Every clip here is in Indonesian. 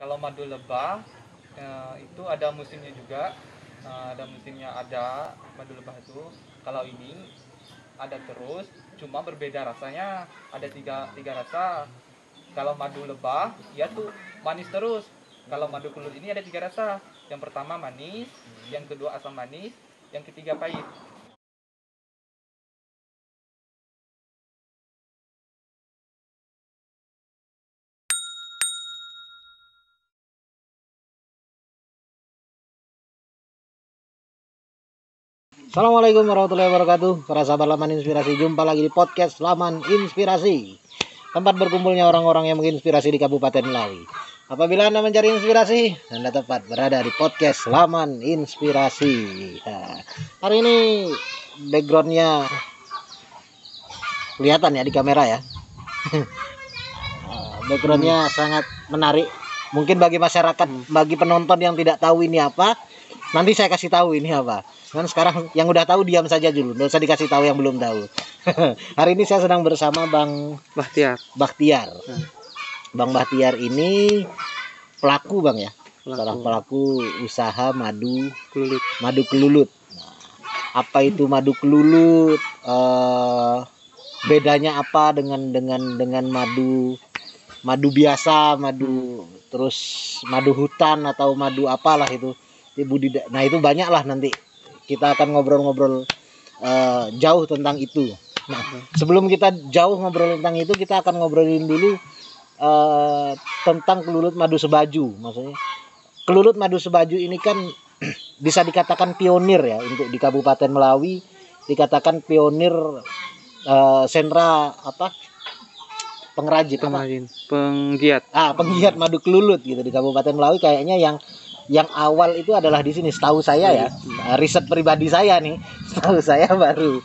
Kalau madu lebah itu ada musimnya juga. Ada madu lebah itu. Kalau ini ada terus, cuma berbeda rasanya. Ada tiga rasa. Kalau madu lebah, ya tuh manis terus. Kalau madu kelulut ini ada tiga rasa. Yang pertama manis, yang kedua asam manis, yang ketiga pahit. Assalamualaikum warahmatullahi wabarakatuh. Para sahabat Laman Inspirasi, jumpa lagi di podcast Laman Inspirasi, tempat berkumpulnya orang-orang yang menginspirasi di Kabupaten Melawi. Apabila Anda mencari inspirasi, Anda tepat berada di podcast Laman Inspirasi. Hari ini backgroundnya kelihatan ya di kamera ya. Backgroundnya sangat menarik. Mungkin bagi masyarakat, bagi penonton yang tidak tahu ini apa, nanti saya kasih tahu ini apa. Kan sekarang yang udah tahu diam saja dulu, nggak usah dikasih tahu yang belum tahu. Hari ini saya sedang bersama Bang Bakhtiar. Bang Bakhtiar ini pelaku Bang ya, salah pelaku usaha madu kelulut. Nah, apa itu madu kelulut? Bedanya apa dengan madu biasa, terus madu hutan atau madu apalah itu? Nah itu banyak lah, nanti kita akan ngobrol-ngobrol jauh tentang itu. Nah, sebelum kita jauh ngobrol tentang itu, kita akan ngobrolin dulu tentang kelulut madu sebaju. Maksudnya kelulut madu sebaju ini kan bisa dikatakan pionir ya untuk di Kabupaten Melawi, dikatakan pionir sentra penggiat madu kelulut gitu di Kabupaten Melawi. Kayaknya yang awal itu adalah di sini, setahu saya ya. Riset pribadi saya nih, setahu saya baru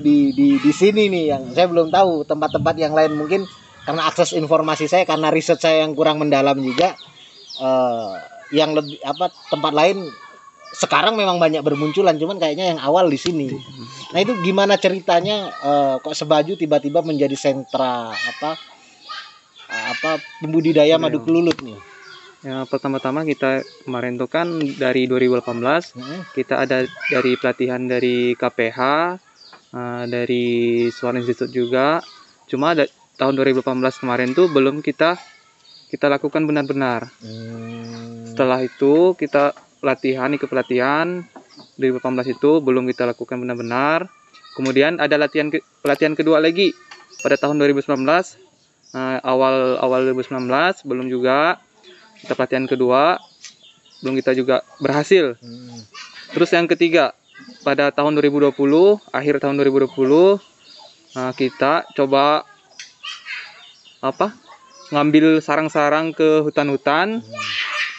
di sini nih. Yang saya belum tahu tempat-tempat yang lain, mungkin karena akses informasi saya, karena riset saya yang kurang mendalam juga. Yang lebih tempat lain sekarang memang banyak bermunculan, cuman kayaknya yang awal di sini. Nah itu gimana ceritanya kok Sebaju tiba-tiba menjadi sentra pembudidaya madu kelulut nih? Ya, pertama-tama kita kemarin tuh kan dari 2018 kita ada dari pelatihan dari KPH, dari Suara Institute juga. Cuma tahun 2018 kemarin tuh belum kita lakukan benar-benar. Setelah itu kita ikut pelatihan 2018 itu belum kita lakukan benar-benar. Kemudian ada pelatihan kedua lagi pada tahun 2019, awal 2019 belum juga. Kita pelatihan kedua belum kita juga berhasil. Terus yang ketiga pada tahun 2020, akhir tahun 2020 kita coba ngambil sarang-sarang ke hutan-hutan.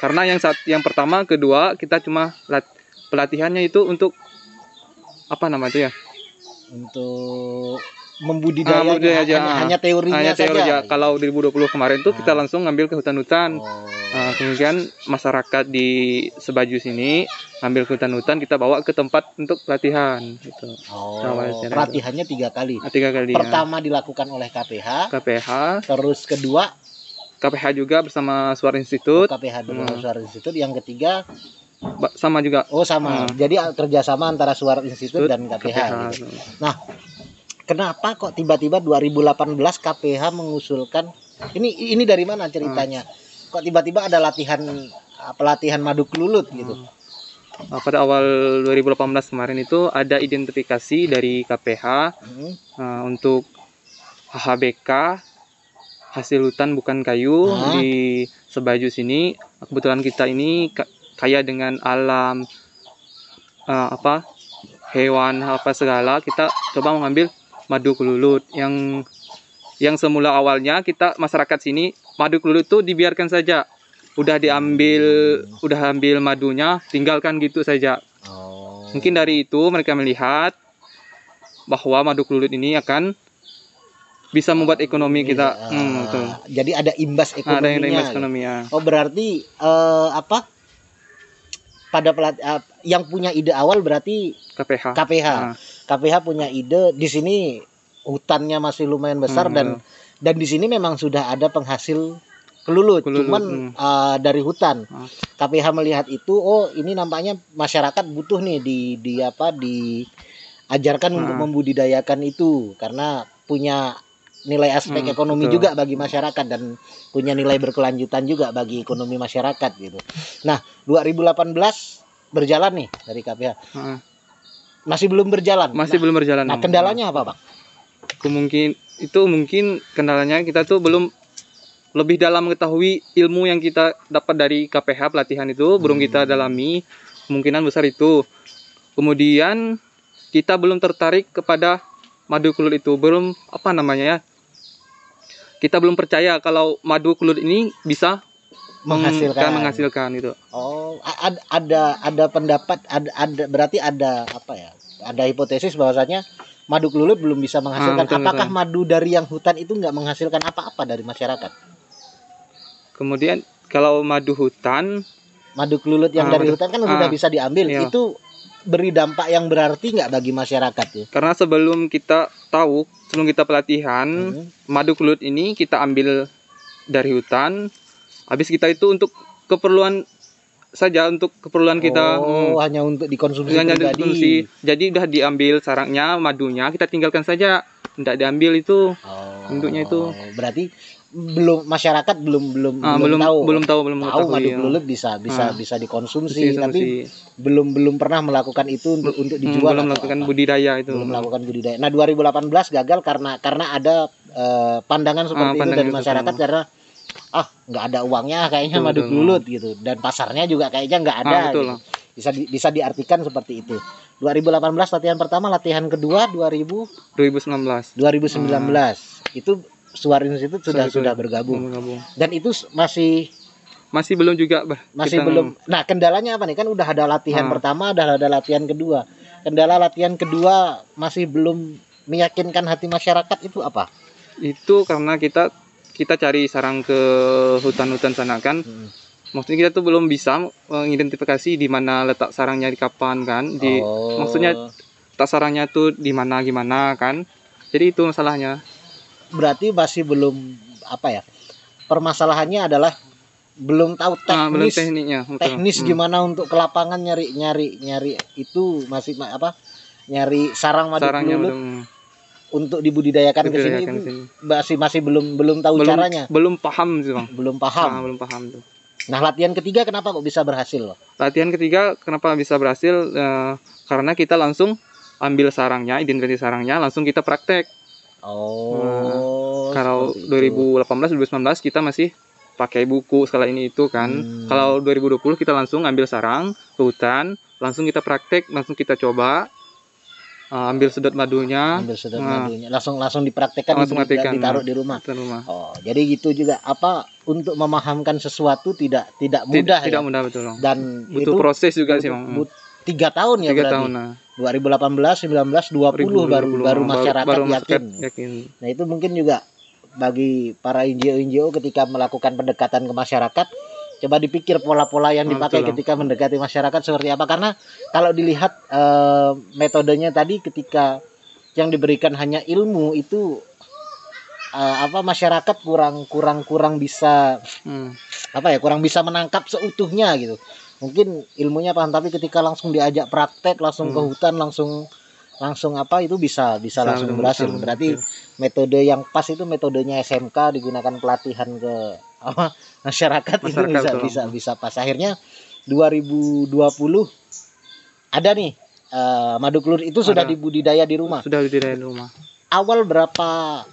Karena yang pertama, kedua kita cuma pelatihannya itu untuk untuk membudidaya aja. Hanya teorinya saja. Kalau 2020 kemarin tuh kita langsung ngambil ke hutan-hutan. Kemudian masyarakat di Sebaju sini ngambil ke hutan-hutan, kita bawa ke tempat untuk pelatihan gitu. Pelatihannya 3 kali. 3 kali. Pertama dilakukan oleh KPH. Terus kedua KPH juga bersama Suara Institute. KPH bersama Suara Institute. Yang ketiga sama juga. Sama. Jadi kerjasama antara Suara Institute dan KPH. Gitu. Nah, kenapa kok tiba-tiba 2018 KPH mengusulkan ini dari mana ceritanya? Kok tiba-tiba ada pelatihan madu kelulut gitu? Pada awal 2018 kemarin itu ada identifikasi dari KPH untuk HHBK, hasil hutan bukan kayu, di Sebaju sini. Kebetulan kita ini kaya dengan alam, hewan segala. Kita coba mengambil madu kelulut yang semula awalnya masyarakat sini madu kelulut itu dibiarkan saja, udah ambil madunya, tinggalkan gitu saja. Mungkin dari itu mereka melihat bahwa madu kelulut ini akan bisa membuat ekonomi kita. Jadi ada imbas ekonominya. Berarti pada yang punya ide awal berarti KPH. KPH punya ide. Di sini hutannya masih lumayan besar dan di sini memang sudah ada penghasil Kelulut, Kelulut, cuman dari hutan. Ah. KPH melihat itu, oh ini nampaknya masyarakat butuh nih diajarkan untuk membudidayakan itu karena punya nilai aspek ekonomi betul. juga bagi masyarakat dan punya nilai berkelanjutan juga bagi ekonomi masyarakat gitu. Nah, 2018 berjalan nih dari KPH. Masih belum berjalan. Masih belum berjalan. Nah, kendalanya apa, Bang? Mungkin kendalanya kita tuh belum lebih dalam mengetahui ilmu yang kita dapat dari KPH pelatihan itu, belum kita dalami, kemungkinan besar itu. Kemudian kita belum tertarik kepada madu kelulut itu, belum apa namanya ya, kita belum percaya kalau madu kelulut ini bisa menghasilkan itu. Oh, ada pendapat, berarti ada apa ya? Ada hipotesis bahwasanya madu kelulut belum bisa menghasilkan. Betul, Apakah betul. madu dari yang hutan itu nggak menghasilkan apa-apa dari masyarakat? Kemudian kalau madu hutan, Madu kelulut yang dari hutan kan sudah bisa diambil. iya. Itu beri dampak yang berarti nggak bagi masyarakat ya? Karena sebelum kita pelatihan, madu kelulut ini kita ambil dari hutan. Habis kita itu untuk keperluan saja, untuk keperluan kita. Hanya untuk dikonsumsi Hanya pribadi. dikonsumsi. Jadi udah diambil sarangnya, madunya kita tinggalkan saja. Tidak diambil itu induknya itu. Berarti masyarakat belum tahu madu kelulut bisa dikonsumsi, tapi belum pernah melakukan itu untuk dijual. Belum melakukan budidaya itu. Belum melakukan budidaya. Nah, 2018 gagal karena ada pandangan seperti itu dari masyarakat karena nggak ada uangnya kayaknya madu kelulut gitu, dan pasarnya juga kayaknya nggak ada. Gitu. Bisa diartikan seperti itu. 2018 latihan pertama, latihan kedua 2019. Itu Suar Institute sudah bergabung. Dan itu masih belum juga belum. Nah, kendalanya apa nih? Kan udah ada latihan pertama, ada latihan kedua. Kendala latihan kedua masih belum meyakinkan hati masyarakat itu apa? Itu karena kita cari sarang ke hutan-hutan sana kan. Maksudnya kita tuh belum bisa mengidentifikasi di mana letak sarangnya, di kapan kan. Maksudnya letak sarangnya tuh di mana gimana kan. Jadi itu masalahnya. Berarti masih belum permasalahannya adalah belum tahu teknis gimana untuk ke lapangan nyari itu, masih nyari sarang madu kelulut untuk dibudidayakan ke sini itu masih belum tahu caranya. Belum paham sih, Bang. Belum paham tuh. Nah, latihan ketiga kenapa kok bisa berhasil loh? Latihan ketiga kenapa bisa berhasil? Karena kita langsung ambil sarangnya, identifikasi sarangnya, langsung kita praktek. Kalau 2018-2019 kita masih pakai buku skala ini itu kan. Kalau 2020 kita langsung ambil sarang ke hutan, langsung kita praktek, langsung kita coba ambil sedot madunya. Langsung dipraktekkan, ditaruh di rumah. Jadi gitu juga untuk memahamkan sesuatu tidak mudah. Tidak mudah, betul. Dan butuh proses juga sih, Bang. 3 tahun ya berarti. 2018, 19, 20 baru masyarakat yakin. Nah, itu mungkin juga bagi para NGO ketika melakukan pendekatan ke masyarakat, coba dipikir pola-pola yang dipakai ketika mendekati masyarakat seperti apa. Karena kalau dilihat metodenya tadi, ketika yang diberikan hanya ilmu itu masyarakat kurang bisa kurang bisa menangkap seutuhnya gitu. Mungkin ilmunya paham, tapi ketika langsung diajak praktek, langsung ke hutan, langsung itu bisa langsung berhasil. Berarti metode yang pas itu metodenya SMK, digunakan pelatihan ke masyarakat itu bisa pas. Akhirnya 2020 ada nih madu kelulut itu sudah dibudidaya di rumah. Awal berapa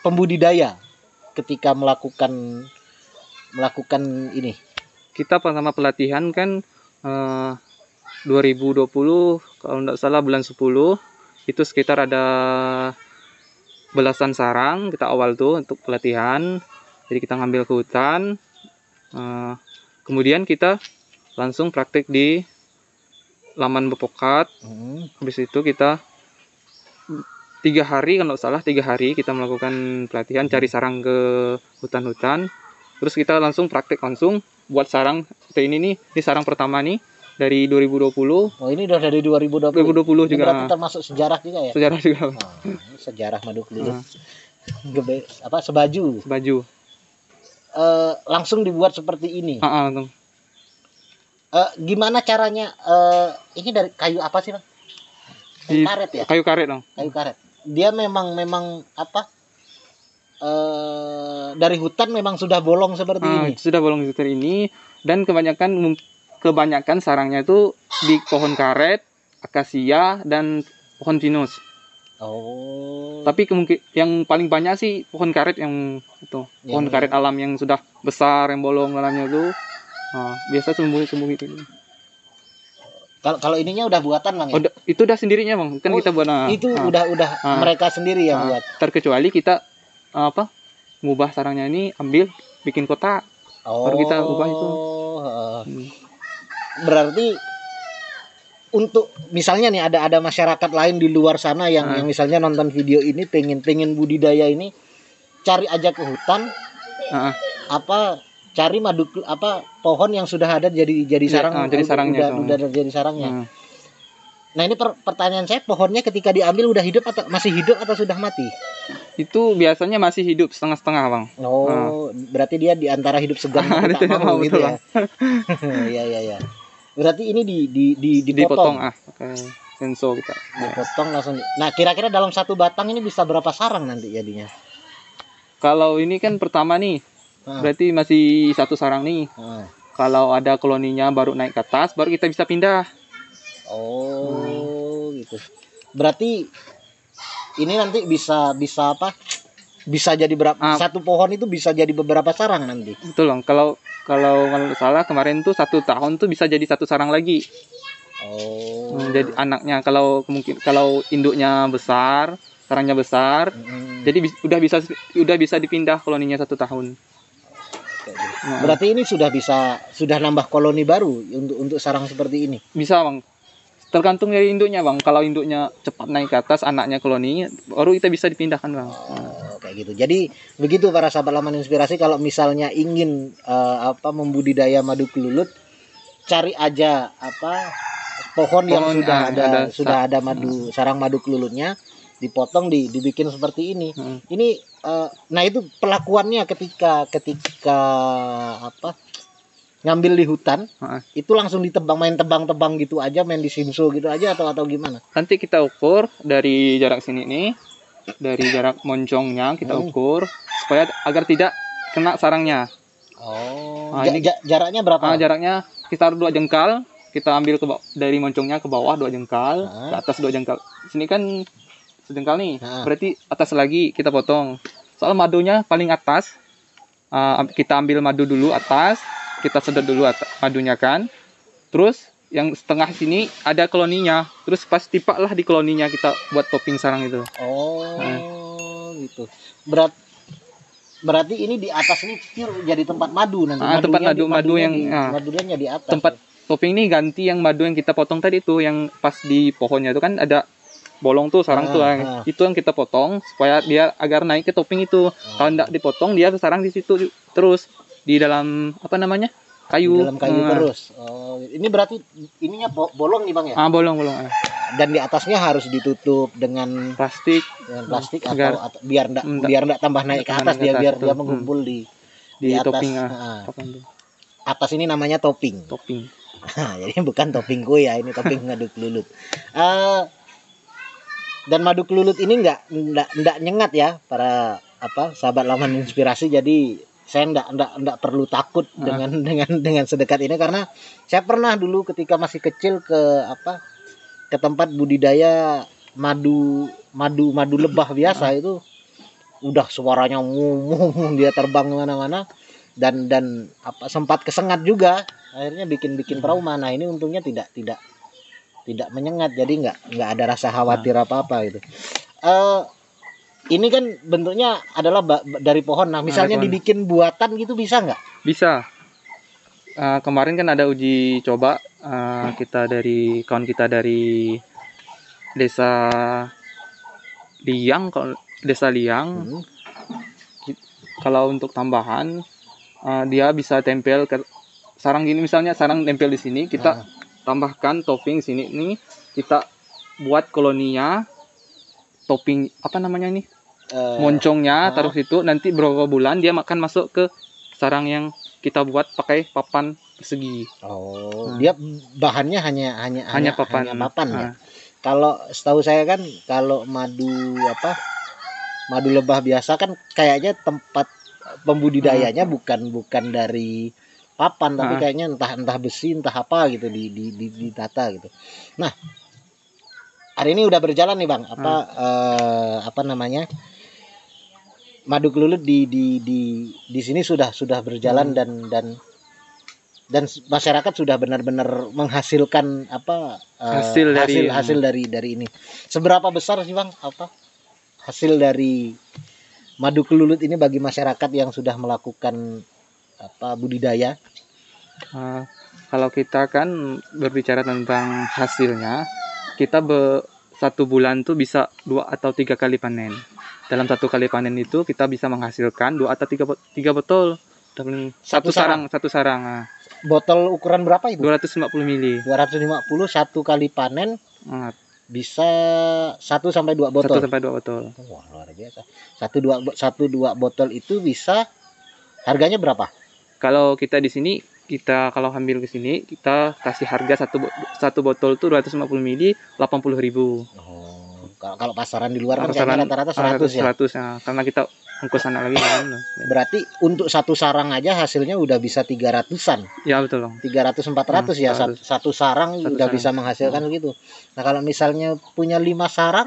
pembudidaya ketika melakukan ini? Kita pertama pelatihan kan 2020 kalau tidak salah bulan 10 itu sekitar ada belasan sarang kita awal tuh untuk pelatihan. Jadi kita ngambil ke hutan, kemudian kita langsung praktek di Laman Bepokat. Habis itu kita 3 hari kalau salah 3 hari kita melakukan pelatihan, cari sarang ke hutan-hutan. Terus kita langsung praktek langsung buat sarang seperti ini nih. Ini sarang pertama nih dari 2020. Ini udah dari 2020. 2020 juga. Berarti termasuk sejarah juga ya? Sejarah juga. Sejarah madu kelulut. Sebaju. langsung dibuat seperti ini. Langsung. Gimana caranya? Ini dari kayu apa sih, Bang? Kayu karet ya? Kayu karet dong. Kayu karet. Dia memang apa? Dari hutan memang sudah bolong seperti ini. Sudah bolong seperti ini, dan kebanyakan sarangnya itu di pohon karet, akasia, dan pohon pinus. Oh. Tapi yang paling banyak sih pohon karet yang itu, pohon karet alam yang sudah besar, yang bolong dalamnya itu. Biasa sembunyi itu. Kalau ininya udah buatan, Bang ya? Itu udah sendirinya, Bang. Kan kita buat. Itu udah mereka sendiri yang buat. Terkecuali kita ngubah sarangnya ini, ambil bikin kotak. Baru kita ubah itu. Berarti untuk misalnya nih ada masyarakat lain di luar sana yang misalnya nonton video ini pengen budidaya ini, cari aja ke hutan, cari pohon yang sudah ada jadi sarang, jadi sarangnya udah jadi sarangnya. Nah ini pertanyaan saya, pohonnya ketika diambil udah hidup atau masih hidup atau sudah mati? Itu biasanya masih hidup setengah-setengah, Bang. Berarti dia di antara hidup segan dan tak mau gitu ya. Iya. Berarti ini dipotong. Pakai senso kita. Dipotong langsung. Nah, kira-kira dalam satu batang ini bisa berapa sarang nanti jadinya? Kalau ini kan pertama nih, berarti masih satu sarang nih. Kalau ada koloninya baru naik ke atas, baru kita bisa pindah. Gitu. Berarti ini nanti bisa apa? Bisa jadi berapa? Satu pohon itu bisa jadi beberapa sarang nanti. Betul, Bang. Kalau salah kemarin tuh 1 tahun tuh bisa jadi satu sarang lagi. Jadi anaknya kalau induknya besar, sarangnya besar, jadi udah bisa dipindah koloninya 1 tahun. Berarti ini sudah nambah koloni baru untuk sarang seperti ini. Bisa, Bang. Tergantung dari induknya, Bang. Kalau induknya cepat naik ke atas, anaknya koloni, baru kita bisa dipindahkan, Bang. Kayak gitu. Jadi begitu para sahabat laman inspirasi, kalau misalnya ingin membudidaya madu kelulut, cari aja pohon yang sudah ada madu, sarang madu kelulutnya, dipotong, dibikin seperti ini. Ini nah itu pelakuannya ketika ngambil di hutan, itu langsung ditebang, main tebang-tebang gitu aja, main di simso gitu aja atau gimana? Nanti kita ukur dari jarak sini nih, dari jarak moncongnya kita ukur supaya agar tidak kena sarangnya. Ini jaraknya berapa? Jaraknya sekitar 2 jengkal. Kita ambil dari moncongnya ke bawah 2 jengkal, ke atas 2 jengkal. Sini kan sejengkal nih, berarti atas lagi kita potong. Soal madunya paling atas, kita ambil madu dulu atas, kita sedot dulu madunya kan. Terus yang setengah sini ada koloninya, terus pas tipaklah di koloninya kita buat topping sarang itu. Gitu. Berarti ini di atas ini jadi tempat madu nanti. Tempat madu yang madunya di atas. Tempat topping ini ganti yang madu yang kita potong tadi tuh, yang pas di pohonnya itu kan ada bolong tuh sarang tuh, itu yang kita potong supaya dia agar naik ke topping itu. Kalau enggak dipotong dia sarang di situ terus di dalam kayu. Di dalam kayu terus. Ini berarti ininya bolong nih, Bang ya? Bolong. Dan di atasnya harus ditutup dengan plastik atau biar enggak tambah naik ke atas, biar dia mengumpul di atas. Topping. Atas ini namanya topping. Jadi bukan topping kue ya, ini topping madu kelulut. Dan madu kelulut ini enggak nyengat ya para sahabat laman inspirasi. Jadi saya enggak perlu takut dengan sedekat ini, karena saya pernah dulu ketika masih kecil ke tempat budidaya madu lebah biasa, itu udah suaranya dia terbang kemana-mana, dan sempat kesengat juga, akhirnya bikin trauma. Nah ini untungnya tidak menyengat, jadi nggak ada rasa khawatir apa gitu. Ini kan bentuknya adalah dari pohon. Nah, misalnya dibikin buatan gitu bisa nggak? Bisa. Kemarin kan ada uji coba dari kawan kita dari desa Liang. Kalau untuk tambahan, dia bisa tempel ke sarang gini, misalnya sarang tempel di sini, kita tambahkan topping sini nih, kita buat koloninya, topping moncongnya taruh situ, nanti beberapa bulan dia akan masuk ke sarang yang kita buat pakai papan persegi. Oh, dia bahannya hanya papan. papan ya. Kalau setahu saya kan kalau madu lebah biasa kan kayaknya tempat pembudidayanya bukan dari papan, tapi kayaknya entah besi entah apa gitu ditata gitu. Nah, hari ini udah berjalan nih Bang, apa namanya, madu kelulut di sini sudah berjalan dan masyarakat sudah benar-benar menghasilkan hasil dari ini. Seberapa besar sih Bang hasil dari madu kelulut ini bagi masyarakat yang sudah melakukan budidaya? Kalau kita kan berbicara tentang hasilnya, kita satu bulan tuh bisa 2 atau 3 kali panen. Dalam satu kali panen itu kita bisa menghasilkan 2 atau 3 botol. Satu sarang. Botol ukuran berapa itu? 250 mili. 250 satu kali panen bisa 1 sampai 2 botol. 1 sampai 2 botol. Wah, luar biasa. 1-2 botol itu bisa harganya berapa? Kalau kita di sini, kalau ambil ke sini, kita kasih harga satu botol tuh 250 mili 80.000. Oh, kalau pasaran di luar kan kayaknya rata-rata 100 ya. 100 ya. Karena kita ongkos sana lagi kan. Berarti untuk satu sarang aja hasilnya udah bisa 300-an. Ya betul, Bang. 300-400 ya. Satu sarang udah bisa menghasilkan begitu. Nah, kalau misalnya punya 5 sarang,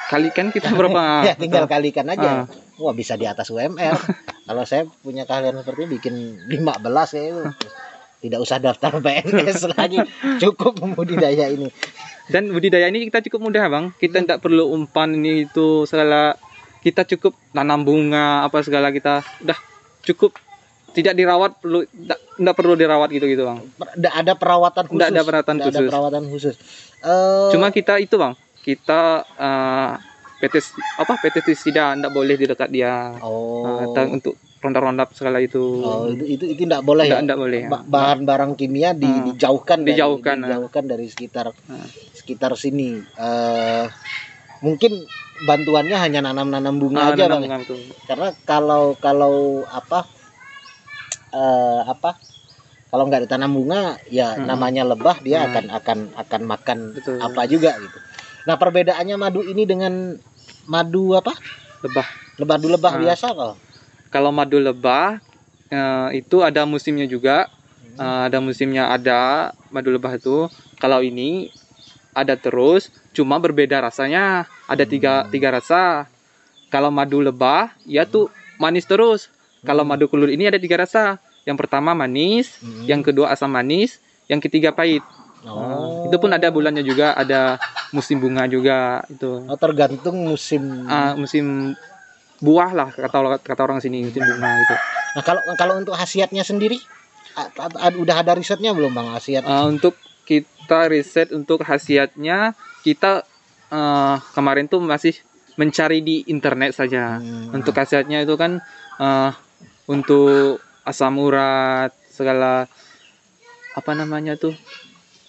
kalikan kita berapa? Ya tinggal kalikan aja. Wah, bisa di atas UMR. Kalau saya punya keahlian seperti ini, bikin 15 ya itu. Tidak usah daftar PNS lagi, cukup membudidaya ini. Dan budidaya ini kita cukup mudah Bang. Kita tidak perlu umpan ini itu segala. Kita cukup tanam bunga apa segala, kita udah cukup, tidak dirawat, tidak perlu dirawat gitu Bang. Tidak ada perawatan khusus. Tidak ada perawatan khusus. Cuma kita itu Bang, kita pestisida tidak boleh di dekat dia. Untuk ronda-ronda segala itu. Itu tidak boleh ya. Tidak boleh. Bahan barang kimia dijauhkan dari sekitar sini. Mungkin bantuannya hanya nanam bunga aja Bang. Betul. Karena kalau kalau nggak ditanam bunga ya namanya lebah, dia akan makan betul. Apa juga gitu. Nah, perbedaannya madu ini dengan madu lebah biasa kok. Kalau madu lebah itu ada musimnya juga. Ada musimnya, ada madu lebah itu. Kalau ini ada terus, cuma berbeda rasanya. Ada tiga rasa. Kalau madu lebah ya tuh manis terus. Kalau madu kelulut ini ada 3 rasa. Yang pertama manis, yang kedua asam manis, yang ketiga pahit. Itu pun ada bulannya juga, ada musim bunga juga itu. Tergantung musim musim buah lah kata orang sini, musim bunga gitu. Nah, kalau untuk khasiatnya sendiri udah ada risetnya belum Bang, khasiat? Untuk kita riset untuk khasiatnya, kita kemarin tuh masih mencari di internet saja. Untuk khasiatnya itu kan untuk asam urat segala, apa namanya tuh,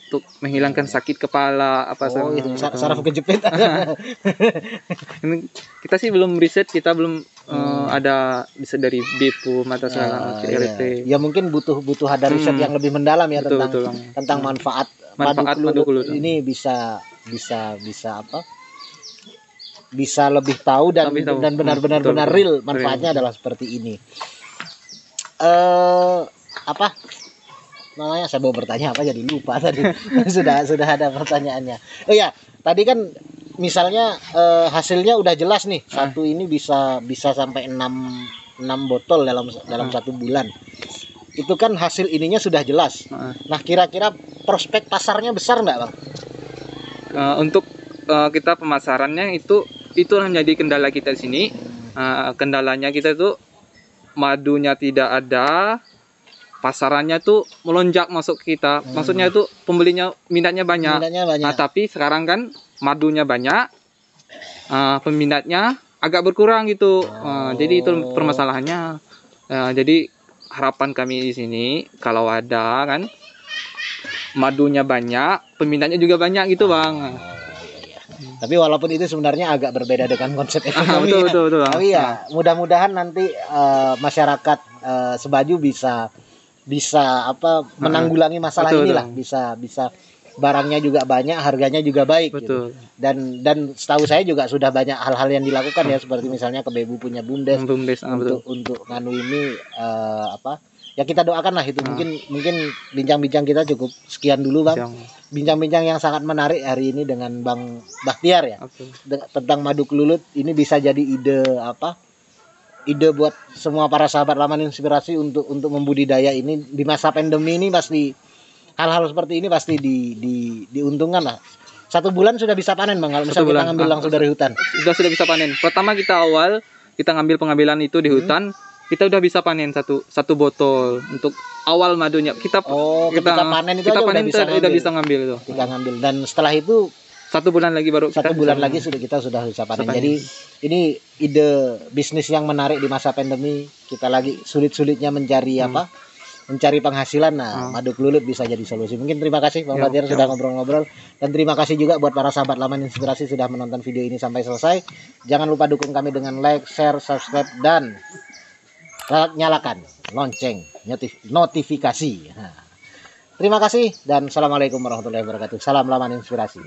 untuk menghilangkan sakit kepala itu saraf kejepit. Kita sih belum riset, kita belum ada bisa dari BPUM atau segala LT. Ya mungkin butuh ada riset yang lebih mendalam ya, tentang manfaat madu kelulut ini, bisa lebih tahu dan benar-benar real manfaatnya adalah seperti ini. Namanya saya mau bertanya apa jadi lupa tadi. sudah ada pertanyaannya. Oh ya, tadi kan misalnya hasilnya udah jelas nih, satu ini bisa sampai 6 botol dalam 1 bulan. Itu kan hasil ininya sudah jelas. Nah, kira-kira prospek pasarnya besar nggak Bang? Untuk kita pemasarannya itu menjadi kendala kita di sini. Kendalanya kita tuh madunya tidak ada, pasarannya tuh melonjak masuk kita. Maksudnya itu pembelinya, minatnya banyak. Nah, tapi sekarang kan madunya banyak, peminatnya agak berkurang gitu. Jadi itu permasalahannya. Jadi harapan kami di sini, kalau ada kan madunya banyak, peminatnya juga banyak gitu Bang. Tapi walaupun itu sebenarnya agak berbeda dengan konsep ekonomi. betul, ya. betul, betul. Tapi ya mudah-mudahan nanti masyarakat Sebaju bisa menanggulangi masalah Betul, inilah, bisa barangnya juga banyak, harganya juga baik gitu. Betul. Dan setahu saya juga sudah banyak hal-hal yang dilakukan ya, seperti misalnya Kebebu punya BUMDes BUMDes, betul. untuk nganu ini ya kita doakan lah itu. Mungkin bincang-bincang kita cukup sekian dulu Bang. Bincang-bincang yang sangat menarik hari ini dengan Bang Bahtiar ya. Tentang madu kelulut. Ini bisa jadi ide buat semua para sahabat Laman Inspirasi untuk membudidaya ini di masa pandemi ini. Pasti hal-hal seperti ini pasti diuntungkan lah. 1 bulan sudah bisa panen Bang kalau misalnya kita ngambil langsung dari hutan. Sudah bisa panen. Pertama kita ngambil pengambilan itu di hutan, kita udah bisa panen satu botol untuk awal madunya. Kita panen itu kita aja panen udah bisa ngambil itu. Kita ngambil dan setelah itu 1 bulan lagi baru 1 bulan lagi kita sudah bisa panen. Jadi ini ide bisnis yang menarik di masa pandemi. Kita lagi sulit-sulitnya mencari mencari penghasilan. Madu kelulut bisa jadi solusi. Mungkin terima kasih Bang Bahtiar sudah ngobrol-ngobrol, dan terima kasih juga buat para sahabat Laman Inspirasi sudah menonton video ini sampai selesai. Jangan lupa dukung kami dengan like, share, subscribe, dan nyalakan lonceng notifikasi. Terima kasih dan assalamualaikum warahmatullahi wabarakatuh. Salam Laman Inspirasi.